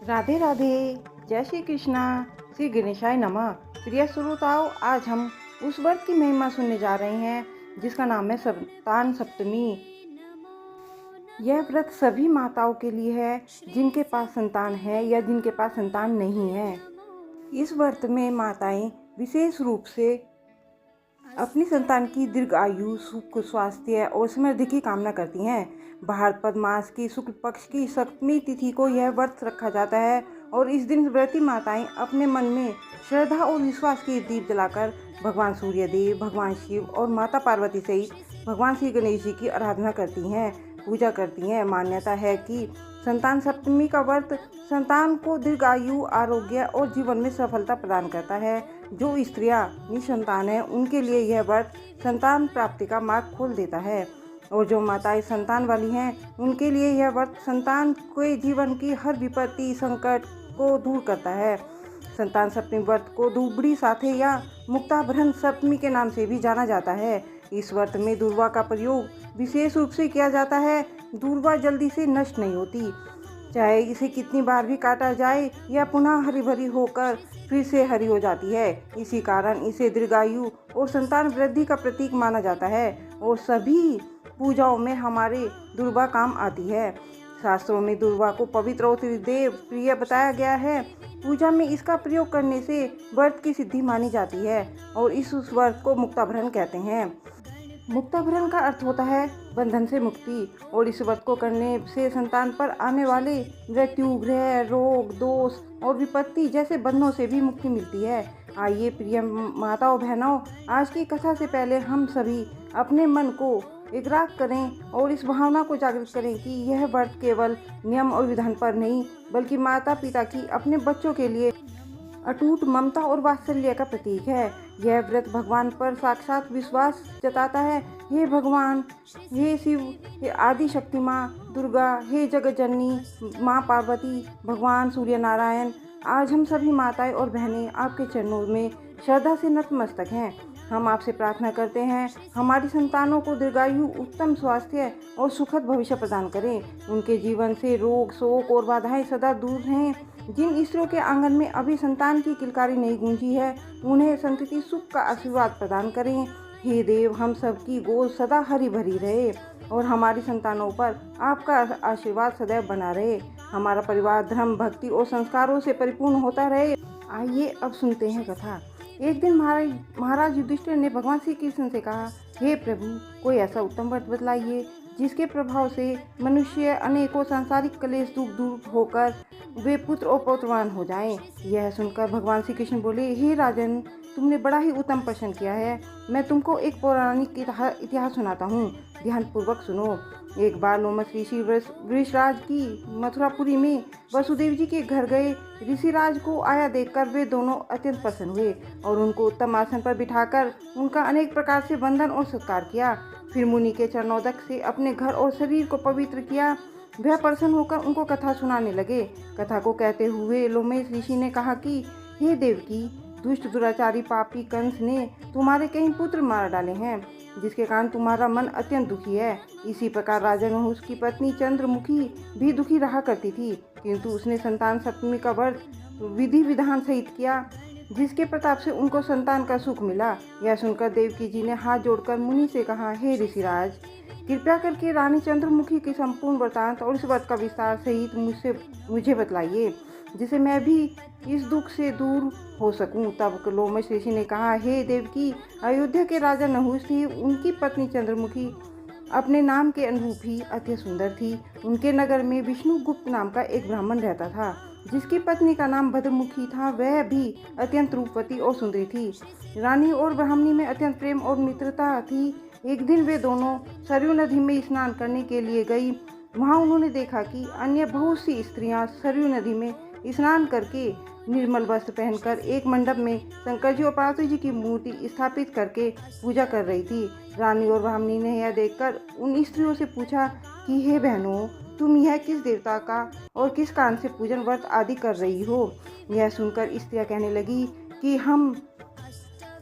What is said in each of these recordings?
राधे राधे। जय श्री कृष्णा। श्री गणेशाय नमः। प्रिय श्रोताओं, आज हम उस व्रत की महिमा सुनने जा रहे हैं जिसका नाम है संतान सप्तमी। यह व्रत सभी माताओं के लिए है जिनके पास संतान है या जिनके पास संतान नहीं है। इस व्रत में माताएं विशेष रूप से अपनी संतान की दीर्घ आयु, सुख, स्वास्थ्य और समृद्धि की कामना करती हैं। भाद्रपद मास की शुक्ल पक्ष की सप्तमी तिथि को यह व्रत रखा जाता है और इस दिन व्रती माताएं अपने मन में श्रद्धा और विश्वास की दीप जलाकर भगवान सूर्यदेव, भगवान शिव और माता पार्वती सहित भगवान श्री गणेश जी की आराधना करती हैं, पूजा करती हैं। मान्यता है कि संतान सप्तमी का व्रत संतान को दीर्घायु, आरोग्य और जीवन में सफलता प्रदान करता है। जो स्त्रियां निसंतान हैं उनके लिए यह व्रत संतान प्राप्ति का मार्ग खोल देता है और जो माताएं संतान वाली हैं उनके लिए यह व्रत संतान के जीवन की हर विपत्ति, संकट को दूर करता है। संतान सप्तमी व्रत को दुबड़ी साथे या मुक्ताभरण सप्तमी के नाम से भी जाना जाता है। इस व्रत में दूर्वा का प्रयोग विशेष रूप से किया जाता है। दूर्वा जल्दी से नष्ट नहीं होती, चाहे इसे कितनी बार भी काटा जाए या पुनः हरी भरी होकर फिर से हरी हो जाती है। इसी कारण इसे दीर्घायु और संतान वृद्धि का प्रतीक माना जाता है और सभी पूजाओं में हमारे दूर्वा काम आती है। शास्त्रों में दूर्वा को पवित्र और त्रिदेव प्रिय बताया गया है। पूजा में इसका प्रयोग करने से व्रत की सिद्धि मानी जाती है और इस व्रत को मुक्ताभरण कहते हैं। मुक्ताभरण का अर्थ होता है बंधन से मुक्ति और इस व्रत को करने से संतान पर आने वाले मृत्यु, ग्रह, रोग, दोष और विपत्ति जैसे बंधनों से भी मुक्ति मिलती है। आइए प्रिय माताओं बहनों, आज की कथा से पहले हम सभी अपने मन को एकाग्र करें और इस भावना को जागृत करें कि यह व्रत केवल नियम और विधान पर नहीं बल्कि माता पिता की अपने बच्चों के लिए अटूट ममता और वात्सल्य का प्रतीक है। यह व्रत भगवान पर साक्षात विश्वास जताता है। हे भगवान, हे शिव, हे आदि शक्ति माँ दुर्गा, हे जगत जननी माँ पार्वती, भगवान सूर्य नारायण, आज हम सभी माताएं और बहनें आपके चरणों में श्रद्धा से नतमस्तक हैं। हम आपसे प्रार्थना करते हैं हमारी संतानों को दीर्घायु, उत्तम स्वास्थ्य और सुखद भविष्य प्रदान करें। उनके जीवन से रोग, शोक और बाधाएं सदा दूर रहें। जिन स्त्रियों के आंगन में अभी संतान की किलकारी नहीं गूंजी है उन्हें संतति सुख का आशीर्वाद प्रदान करें। हे देव, हम सबकी गोद सदा हरी भरी रहे और हमारी संतानों पर आपका आशीर्वाद सदैव बना रहे। हमारा परिवार धर्म, भक्ति और संस्कारों से परिपूर्ण होता रहे। आइए अब सुनते हैं कथा। एक दिन महाराज युधिष्ठिर ने भगवान श्री कृष्ण से कहा, हे प्रभु, कोई ऐसा उत्तम व्रत बतलाइए जिसके प्रभाव से मनुष्य अनेकों सांसारिक क्लेश दुख दूर होकर वे पुत्र और पौत्रवान हो जाएं। यह सुनकर भगवान श्री कृष्ण बोले, हे राजन, तुमने बड़ा ही उत्तम प्रश्न किया है। मैं तुमको एक पौराणिक इतिहास सुनाता हूँ, ध्यानपूर्वक सुनो। एक बार लोमश ऋषि वृषराज की मथुरापुरी में वसुदेव जी के घर गए। ऋषिराज को आया देखकर वे दोनों अत्यंत प्रसन्न हुए और उनको उत्तम आसन पर बिठाकर उनका अनेक प्रकार से वंदन और सत्कार किया। फिर मुनि के चरणोदक से अपने घर और शरीर को पवित्र किया। वह प्रसन्न होकर उनको कथा सुनाने लगे। कथा को कहते हुए लोमेश ऋषि ने कहा कि हे देवकी, दुष्ट दुराचारी पापी कंस ने तुम्हारे कई पुत्र मार डाले हैं, जिसके कारण तुम्हारा मन अत्यंत दुखी है। इसी प्रकार राजा नहुष की पत्नी चंद्रमुखी भी दुखी रहा करती थी, किंतु उसने संतान सप्तमी का व्रत विधि विधान सहित किया, जिसके प्रताप से उनको संतान का सुख मिला। यह सुनकर देवकी जी ने हाथ जोड़कर मुनि से कहा, हे ऋषिराज, कृपया करके रानी चंद्रमुखी के संपूर्ण वृतांत और इस व्रत का विस्तार सहित मुझे बतलाइए, जिसे मैं भी इस दुख से दूर हो सकूं। तब लोमश ऋषि ने कहा, हे देवकी, अयोध्या के राजा नहुष थी, उनकी पत्नी चंद्रमुखी अपने नाम के अनुरूप ही अत्यंत सुंदर थी। उनके नगर में विष्णुगुप्त नाम का एक ब्राह्मण रहता था, जिसकी पत्नी का नाम भद्रमुखी था। वह भी अत्यंत रूपवती और सुंदरी थी। रानी और ब्राह्मणी में अत्यंत प्रेम और मित्रता थी। एक दिन वे दोनों सरयू नदी में स्नान करने के लिए गई। वहां उन्होंने देखा कि अन्य बहुत सी स्त्रियां सरयू नदी में स्नान करके निर्मल वस्त्र पहनकर एक मंडप में शंकर जी और पार्वती जी की मूर्ति स्थापित करके पूजा कर रही थी। रानी और ब्राह्मणी ने यह देखकर उन स्त्रियों से पूछा कि हे बहनों, तुम यह किस देवता का और किस कारण से पूजन व्रत आदि कर रही हो? यह सुनकर स्त्रियां कहने लगी कि हम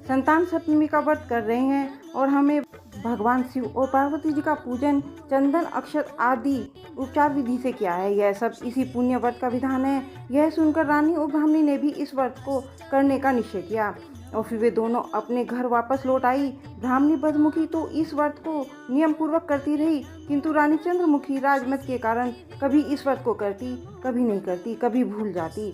संतान सप्तमी का व्रत कर रहे हैं और हमें भगवान शिव और पार्वती जी का पूजन चंदन अक्षत आदि उपचार विधि से किया है। यह सब इसी पुण्य व्रत का विधान है। यह सुनकर रानी और ब्राह्मणी ने भी इस व्रत को करने का निश्चय किया और फिर वे दोनों अपने घर वापस लौट आई। ब्राह्मणी बदमुखी तो इस व्रत को नियम पूर्वक करती रही, किंतु रानी चंद्रमुखी राजमत के कारण कभी इस व्रत को करती, कभी नहीं करती, कभी भूल जाती।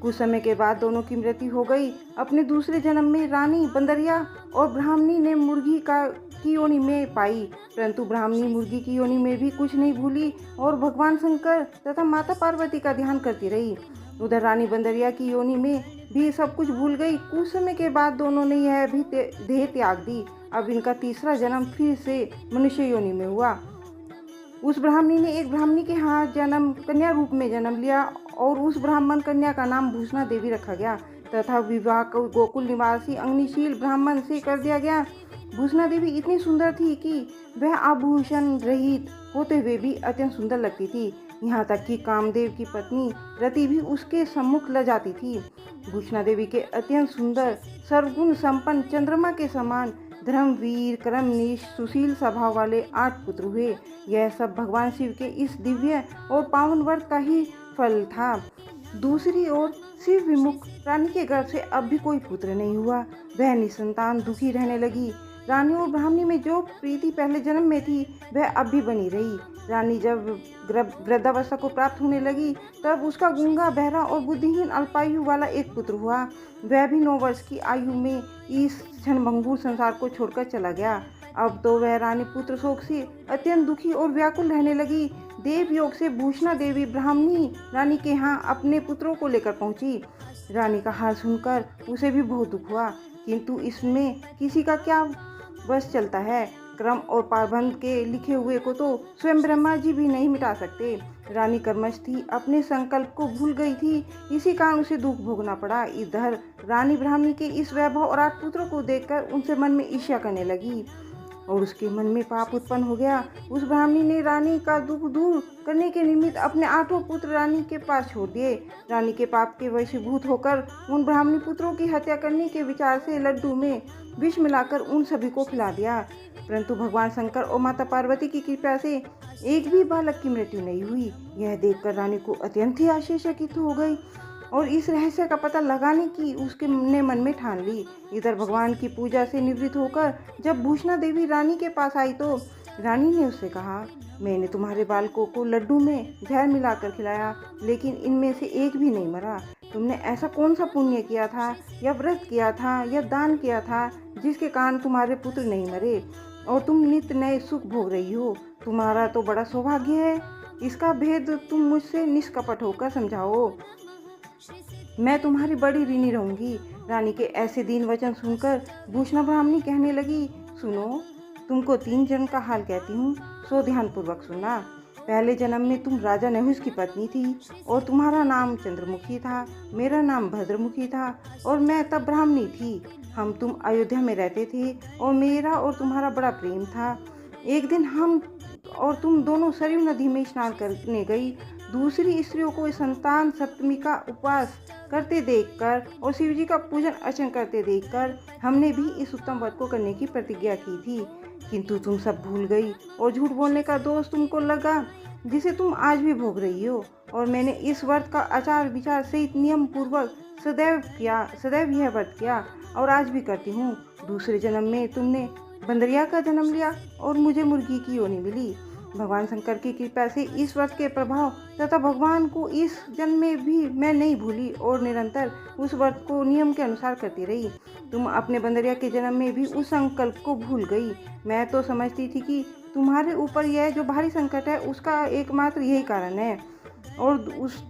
कुछ समय के बाद दोनों की मृत्यु हो गई। अपने दूसरे जन्म में रानी बंदरिया और ब्राह्मणी ने मुर्गी की योनि में पाई, परंतु ब्राह्मणी मुर्गी की योनि में भी कुछ नहीं भूली और भगवान शंकर तथा माता पार्वती का ध्यान करती रही। उधर रानी बंदरिया की योनि में भी सब कुछ भूल गई। कुछ समय के बाद दोनों ने यह भी देह त्याग दी। अब इनका तीसरा जन्म फिर से मनुष्य योनि में हुआ। उस ब्राह्मणी ने एक ब्राह्मणी के हाथ कन्या रूप में जन्म लिया और उस ब्राह्मण कन्या का नाम भूषणा देवी रखा गया तथा विवाह को गोकुल निवासी अग्निशील ब्राह्मण से कर दिया गया। भूषणा देवी इतनी सुंदर थी कि वह आभूषण रहित होते हुए भी अत्यंत सुंदर लगती थी। यहाँ तक कि कामदेव की पत्नी रति भी उसके सम्मुख ल जाती थी। भूषणा देवी के अत्यंत सुंदर सर्वगुण संपन्न चंद्रमा के समान धर्मवीर कर्मनिष्ठ सुशील स्वभाव वाले 8 पुत्र हुए। यह सब भगवान शिव के इस दिव्य और पावन व्रत का ही फल था। दूसरी ओर शिव विमुख रानी के गर्भ से अब भी कोई पुत्र नहीं हुआ। वह निसंतान दुखी रहने लगी। रानी और ब्राह्मणी में जो प्रीति पहले जन्म में थी वह अब भी बनी रही। रानी जब वृद्धावस्था को प्राप्त होने लगी तब उसका गूंगा, बहरा और बुद्धिहीन अल्पायु वाला एक पुत्र हुआ। वह भी 9 वर्ष की आयु में इस क्षणभंगुर संसार को छोड़कर चला गया। अब तो वह रानी पुत्र शोक से अत्यंत दुखी और व्याकुल रहने लगी। देव योग से भूषणा देवी ब्राह्मणी रानी के यहाँ अपने पुत्रों को लेकर पहुंची। रानी का हाल सुनकर उसे भी बहुत दुख हुआ, किंतु इसमें किसी का क्या बस चलता है। क्रम और पाबंद के लिखे हुए को तो स्वयं ब्रह्मा जी भी नहीं मिटा सकते। रानी कर्मश थी, अपने संकल्प को भूल गई थी, इसी कारण उसे दुख भोगना पड़ा। इधर रानी ब्राह्मणी के इस वैभव और 8 पुत्रों को देखकर उनसे मन में ईर्ष्या करने लगी और उसके मन में पाप उत्पन्न हो गया। उस ब्राह्मणी ने रानी का दुख दूर करने के निमित्त अपने 8 पुत्र रानी के पास छोड़ दिए। रानी के पाप के वशीभूत होकर उन ब्राह्मणी पुत्रों की हत्या करने के विचार से लड्डू में विष मिलाकर उन सभी को खिला दिया, परंतु भगवान शंकर और माता पार्वती की कृपा से एक भी बालक की मृत्यु नहीं हुई। यह देखकर रानी को अत्यंत ही आश्चर्यचकित हो गई और इस रहस्य का पता लगाने की उसके मन में ठान ली। इधर भगवान की पूजा से निवृत्त होकर जब भूषणा देवी रानी के पास आई तो रानी ने उससे कहा, मैंने तुम्हारे बालकों को लड्डू में जहर मिलाकर खिलाया, लेकिन इनमें से एक भी नहीं मरा। तुमने ऐसा कौन सा पुण्य किया था या व्रत किया था या दान किया था जिसके कारण तुम्हारे पुत्र नहीं मरे और तुम नित्य नए सुख भोग रही हो? तुम्हारा तो बड़ा सौभाग्य है। इसका भेद तुम मुझसे निष्कपट होकर समझाओ, मैं तुम्हारी बड़ी ऋणी रहूंगी। रानी के ऐसे दीन वचन सुनकर भूषणा ब्राह्मणी कहने लगी, सुनो, तुमको 3 जन्म का हाल कहती हूँ, सो ध्यान पूर्वक सुनना। पहले जन्म में तुम राजा नहुष की पत्नी थी और तुम्हारा नाम चंद्रमुखी था, मेरा नाम भद्रमुखी था और मैं तब ब्राह्मणी थी। हम तुम अयोध्या में रहते थे और मेरा और तुम्हारा बड़ा प्रेम था। एक दिन हम और तुम दोनों सरयू नदी में स्नान करने गई। दूसरी स्त्रियों को संतान सप्तमी का उपवास करते देखकर और शिवजी का पूजन अर्चन करते देखकर हमने भी इस उत्तम व्रत को करने की प्रतिज्ञा की थी, किंतु तुम सब भूल गई और झूठ बोलने का दोष तुमको लगा, जिसे तुम आज भी भोग रही हो। और मैंने इस व्रत का आचार विचार सहित नियम पूर्वक सदैव यह व्रत किया और आज भी करती हूँ। दूसरे जन्म में तुमने बंदरिया का जन्म लिया और मुझे मुर्गी की योनि मिली। भगवान शंकर की कृपा से इस व्रत के प्रभाव तथा भगवान को इस जन्म में भी मैं नहीं भूली और निरंतर उस व्रत को नियम के अनुसार करती रही। तुम अपने बंदरिया के जन्म में भी उस संकल्प को भूल गई। मैं तो समझती थी कि तुम्हारे ऊपर यह जो भारी संकट है उसका एकमात्र यही कारण है और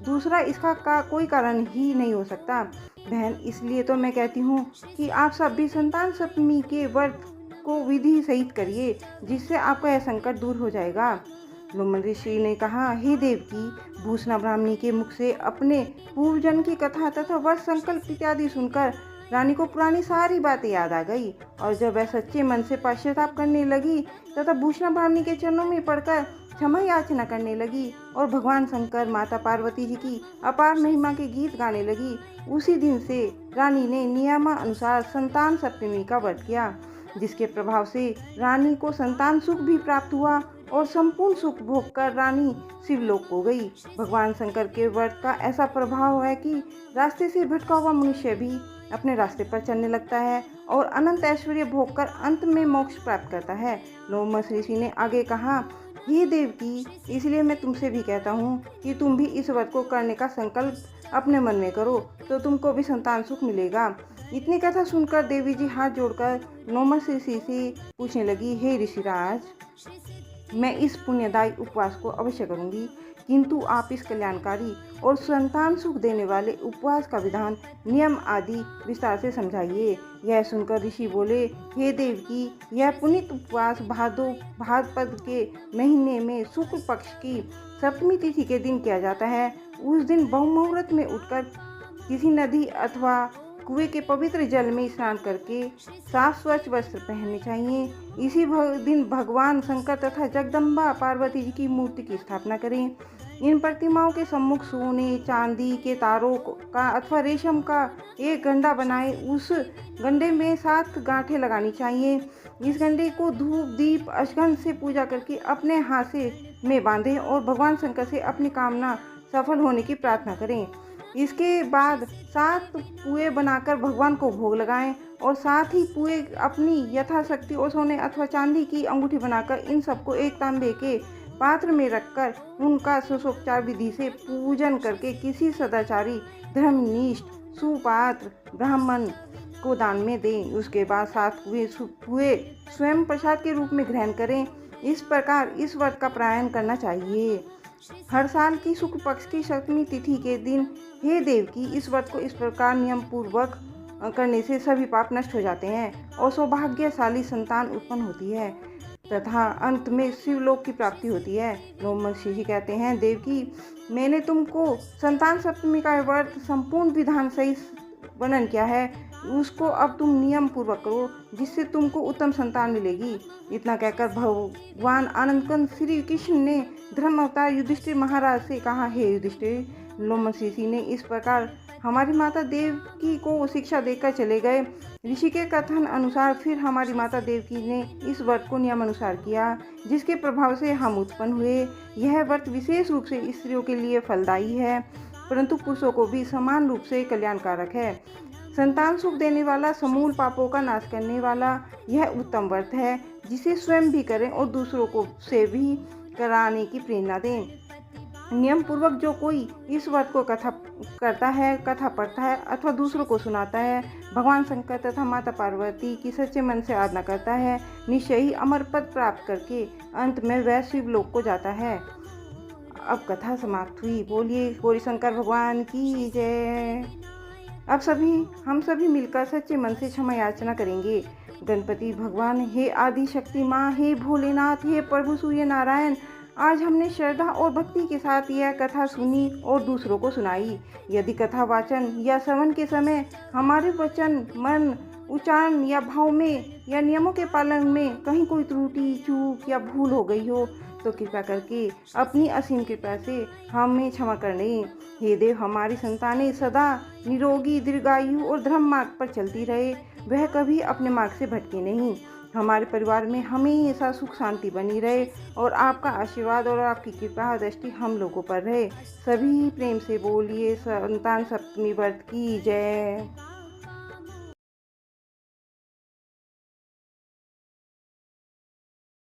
दूसरा इसका कोई कारण ही नहीं हो सकता। बहन, इसलिए तो मैं कहती हूँ कि आप सब भी संतान सप्तमी के व्रत को विधि सहित करिए, जिससे आपका यह संकट दूर हो जाएगा। लोमन ऋषि ने कहा, हे देवकी, भूषणा ब्राह्मणी के मुख से अपने पूर्व जन्म की कथा तथा व्रत संकल्प इत्यादि सुनकर रानी को पुरानी सारी बातें याद आ गई और जब वह सच्चे मन से पश्चाताप करने लगी तथा भूषणा ब्राह्मणी के चरणों में पड़कर क्षमा याचना करने लगी और भगवान शंकर माता पार्वती जी की अपार महिमा के गीत गाने लगी, उसी दिन से रानी ने नियमानुसार संतान सप्तमी का व्रत किया। जिसके प्रभाव से रानी को संतान सुख भी प्राप्त हुआ और संपूर्ण सुख भोग कर रानी शिवलोक को गई। भगवान शंकर के व्रत का ऐसा प्रभाव है कि रास्ते से भटका हुआ मनुष्य भी अपने रास्ते पर चलने लगता है और अनंत ऐश्वर्य भोग कर अंत में मोक्ष प्राप्त करता है। लोमस ऋषि ने आगे कहा, हे देवकी, इसलिए मैं तुमसे भी कहता हूँ कि तुम भी इस व्रत को करने का संकल्प अपने मन में करो, तो तुमको भी संतान सुख मिलेगा। इतनी कथा सुनकर देवी जी हाथ जोड़कर लोमस ऋषि से पूछने लगी, हे ऋषिराज, मैं इस पुण्यदायी उपवास को अवश्य करूंगी, किंतु आप इस कल्याणकारी और संतान सुख देने वाले उपवास का विधान, नियम आदि विस्तार से समझाइए। यह सुनकर ऋषि बोले, हे देवकी, यह पुनीत उपवास भाद्रपद के महीने में शुक्ल पक्ष की सप्तमी तिथि के दिन किया जाता है। उस दिन ब्रह्ममुहूर्त में उठकर किसी नदी अथवा कुएं के पवित्र जल में स्नान करके साफ स्वच्छ वस्त्र पहनने चाहिए। इसी दिन भगवान शंकर तथा जगदम्बा पार्वती जी की मूर्ति की स्थापना करें। इन प्रतिमाओं के सम्मुख सोने चांदी के तारों का अथवा रेशम का एक गंडा बनाए, उस गंडे में 7 गांठें लगानी चाहिए। इस गंडे को धूप दीप अश्गंध से पूजा करके अपने हाथ से में बांधें और भगवान शंकर से अपनी कामना सफल होने की प्रार्थना करें। इसके बाद 7 पुए बनाकर भगवान को भोग लगाएं और साथ ही पुए अपनी यथाशक्ति और सोने अथवा चांदी की अंगूठी बनाकर इन सबको एक तांबे के पात्र में रखकर उनका षोडशोपचार विधि से पूजन करके किसी सदाचारी धर्मनिष्ठ सुपात्र ब्राह्मण को दान में दें। उसके बाद 7 पुए स्वयं प्रसाद के रूप में ग्रहण करें। इस प्रकार इस व्रत का पारायण करना चाहिए। हर साल की शुक्ल पक्ष की सप्तमी तिथि के दिन, हे देवकी, इस व्रत को इस प्रकार नियम पूर्वक करने से सभी पाप नष्ट हो जाते हैं और सौभाग्यशाली संतान उत्पन्न होती है तथा अंत में शिवलोक की प्राप्ति होती है। लोमस ऋषि कहते हैं, देवकी, मैंने तुमको संतान सप्तमी का व्रत संपूर्ण विधान सहित वर्णन किया है, उसको अब तुम नियम पूर्वक करो, जिससे तुमको उत्तम संतान मिलेगी। इतना कहकर भगवान आनंदकंद श्री कृष्ण ने धर्म अवतार युधिष्ठिर महाराज से कहा, हे युधिष्ठिर, लोमस ऋषि ने इस प्रकार हमारी माता देवकी को शिक्षा देकर चले गए। ऋषि के कथन अनुसार फिर हमारी माता देवकी ने इस व्रत को नियम अनुसार किया, जिसके प्रभाव से हम उत्पन्न हुए। यह व्रत विशेष रूप से स्त्रियों के लिए फलदायी है, परंतु पुरुषों को भी समान रूप से कल्याणकारक है। संतान सुख देने वाला, समूल पापों का नाश करने वाला यह उत्तम व्रत है, जिसे स्वयं भी करें और दूसरों को से भी कराने की प्रेरणा दें। नियम पूर्वक जो कोई इस व्रत को कथा पढ़ता है अथवा दूसरों को सुनाता है, भगवान शंकर तथा माता पार्वती की सच्चे मन से आराधना करता है, निश्चय ही अमर पद प्राप्त करके अंत में वह शिवलोक को जाता है। अब कथा समाप्त हुई। बोलिए गौरी शंकर भगवान की जय। अब हम सभी मिलकर सच्चे मन से क्षमा याचना करेंगे। गणपति भगवान, हे आदि शक्ति माँ, हे भोलेनाथ, हे प्रभु सूर्य नारायण, आज हमने श्रद्धा और भक्ति के साथ यह कथा सुनी और दूसरों को सुनाई। यदि कथा वाचन या श्रवण के समय हमारे वचन, मन, उच्चारण या भाव में या नियमों के पालन में कहीं कोई त्रुटि, चूक या भूल हो गई हो, तो कृपा करके अपनी असीम कृपा से हमें क्षमा करने। हे देव, हमारी संतानें सदा निरोगी, दीर्घायु और धर्म मार्ग पर चलती रहे, वह कभी अपने मार्ग से भटके नहीं। हमारे परिवार में हमेशा सुख शांति बनी रहे और आपका आशीर्वाद और आपकी कृपा दृष्टि हम लोगों पर रहे। सभी प्रेम से बोलिए संतान सप्तमी व्रत की जय।